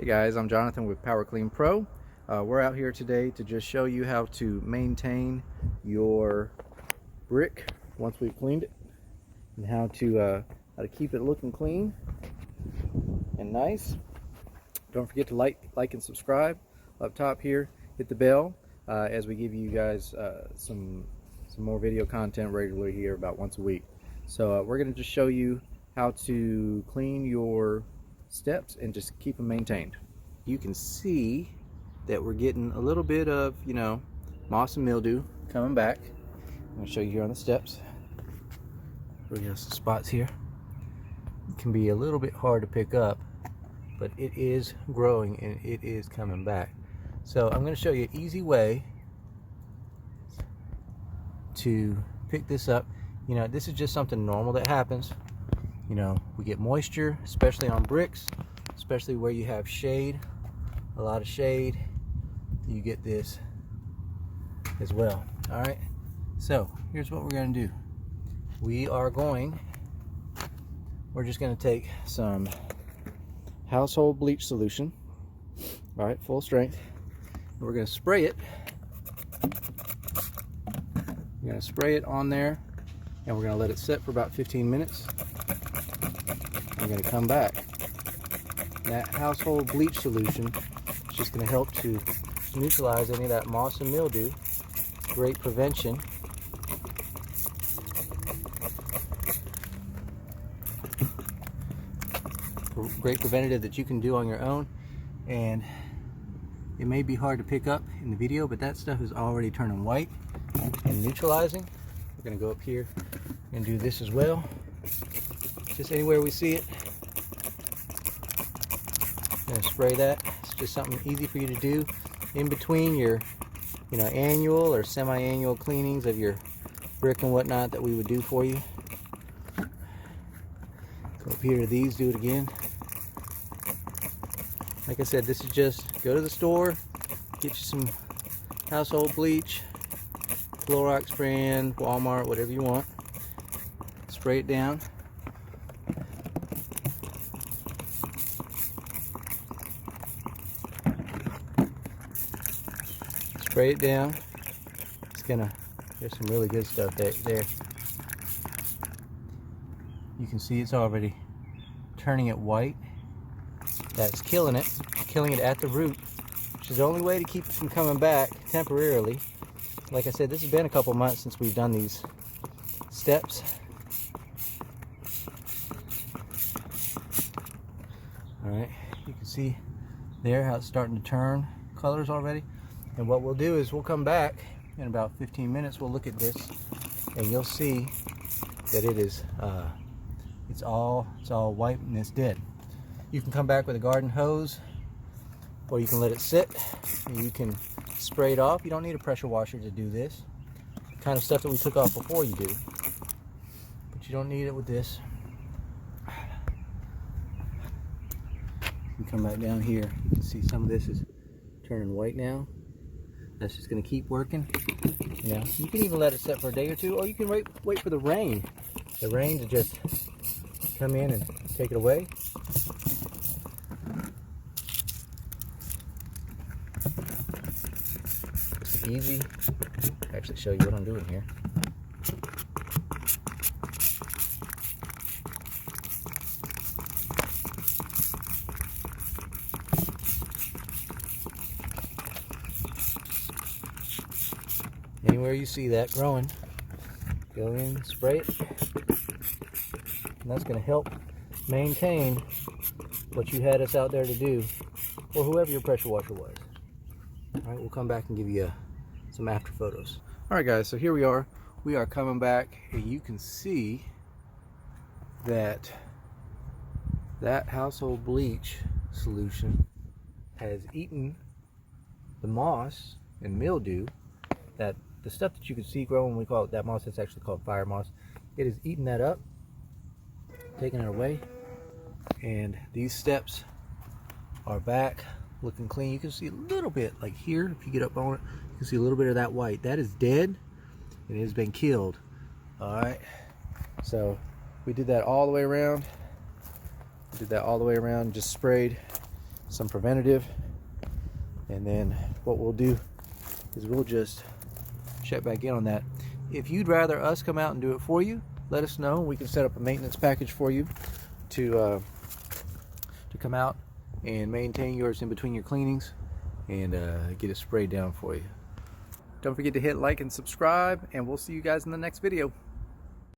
Hey guys, I'm Jonathan with Power Clean Pro. We're out here today to just show you how to maintain your brick once we've cleaned it, and how to keep it looking clean and nice. Don't forget to like and subscribe up top here. Hit the bell as we give you guys some more video content regularly here about once a week. So we're going to just show you how to clean your steps and just keep them maintained. You can see that we're getting a little bit of, moss and mildew coming back. I'm going to show you here on the steps. We have some spots here. It can be a little bit hard to pick up, but it is growing and it is coming back. So I'm going to show you an easy way to pick this up. This is just something normal that happens. We get moisture, especially on bricks, especially where you have shade, a lot of shade. You get this as well. All right, so here's what we're going to do. We're just going to take some household bleach solution, all right, full strength. We're going to spray it. We're going to spray it on there, and we're going to let it sit for about 15 minutes. We're going to come back. That household bleach solution is just going to help to neutralize any of that moss and mildew. Great prevention. Great preventative that you can do on your own. And it may be hard to pick up in the video, but that stuff is already turning white and neutralizing. We're going to go up here and do this as well. Just anywhere we see it, I'm going to spray that. It's just something easy for you to do in between your annual or semi-annual cleanings of your brick and whatnot that we would do for you. Go up here to these, do it again. Like I said, this is just go to the store, get you some household bleach, Clorox brand, Walmart, whatever you want. Spray it down. Spray it down. There's some really good stuff there. You can see it's already turning it white. That's killing it at the root, which is the only way to keep it from coming back temporarily. Like I said, this has been a couple months since we've done these steps. All right, you can see there how it's starting to turn colors already. And what we'll do is we'll come back in about 15 minutes. We'll look at this, and you'll see that it is it's all white and it's dead. You can come back with a garden hose, or you can let it sit and you can spray it off. You don't need a pressure washer to do this. The kind of stuff that we took off before you do, but you don't need it with this. You can come back down here. You can see some of this is turning white now. That's just going to keep working. You can even let it set for a day or two, or you can wait for the rain to just come in and take it away. It's easy. I'll actually show you what I'm doing here. Anywhere you see that growing, go in, spray it, and that's going to help maintain what you had us out there to do, or whoever your pressure washer was. All right, we'll come back and give you some after photos. All right, guys, so here we are. We are coming back, and you can see that household bleach solution has eaten the moss and mildew, that the stuff that you can see growing. We call it that moss. It's actually called fire moss. It has eaten that up, taking it away, and these steps are back looking clean. You can see a little bit, like here, if you get up on it, you can see a little bit of that white. That is dead, and it has been killed. All right, so we did that all the way around. Did that all the way around, just sprayed some preventative, and then what we'll do is we'll just check back in on that. If you'd rather us come out and do it for you, let us know. We can set up a maintenance package for you to come out and maintain yours in between your cleanings and get it sprayed down for you. Don't forget to hit like and subscribe, and we'll see you guys in the next video.